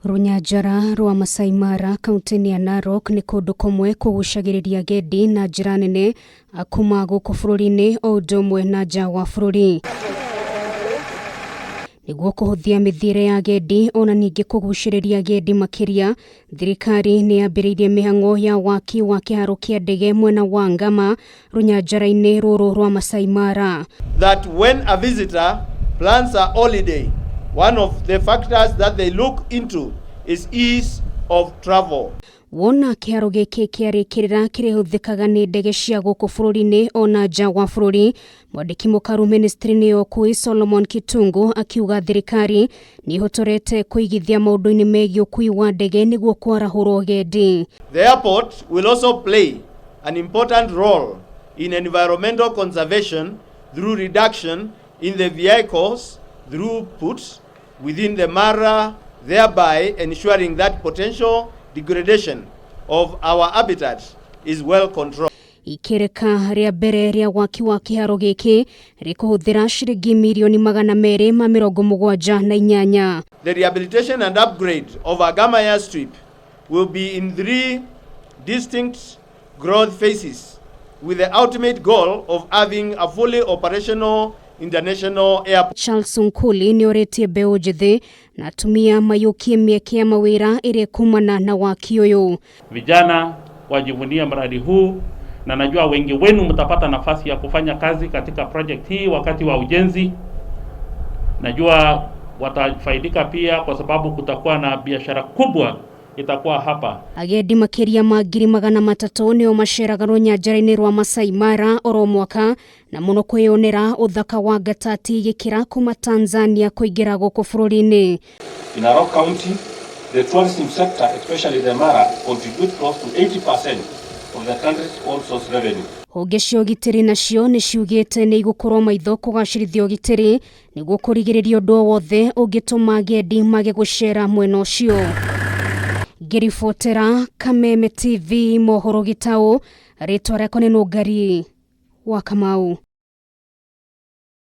Runyanjara rwa Masai Mara kaunti ya Narok ni kundu kumwe kugucagiriria agendi na njira nene kuma guku bururi-ini o undu umwe na nja wa bururi. Niguo kuhuthia mithiire ya agendi ona ningi kuguciriria agendi makiria, thirikari ni yambiriirie mihango ya waki wa kiharo kia ndege mwena wa Ngama runyanjara-ini ruru rwa Masai Mara. That when a visitor plans a holiday, one of the factors that they look into is ease of travel. Wona kiharo giki kiarikirira kirihuthikaga ni ndege cia guku bururi-ini ona nja wa bururi, mwandiki mukaru ministry-ini ya ukui Solomon Kitungu akiuga thirikari ni ihotorete kuigithia maundu-ini megie ukui wa ndege niguo kwarahurwo agendi. The airport will also play an important role in environmental conservation through reduction in the vehicles throughput within the Mara, thereby ensuring that potential degradation of our habitat is well controlled. Ikireka ria mbere ria waki wa kiharo giki rikuhuthira ciringi milioni 278. The rehabilitation and upgrade of Agama airstrip will be in 3 distinct growth phases with the ultimate goal of having a fully operational international airport. Charles Nkuli ni oretie mbeu njithi na atumia mayukie mieke ya mawira iria kumana na waki uyu. Vijana wajivunia mradi huu na najua wengi wenu mtapata nafasi ya kufanya kazi katika project hii wakati wa ujenzi. Najua watafaidika pia kwa sababu kutakuwa na biashara kubwa itakuwa hapa. Agendi makiria ma 300 nio maceraga runyanjara-ini rwa Masai Mara oro mwaka na muno kwiyonera uthaka wa gatati gikira kuma Tanzania kuingira guku bururi-ini. In Narok County, the tourism sector, especially the Mara, contribute close to 80% of the country's own source revenue. Honge cia ũgitĩri nacio nĩ ciugĩte nĩ igũkorwo maitho kũgacĩrithia ũgitĩri nĩguo kũrigĩrĩria ũndũ wothe ũngĩtũma agendi mage gũcera mwena ũcio. Ngĩribotera Kameme TV mohoro Gitau, rĩtwa rĩakwa nĩ Nũngari wa Kamau.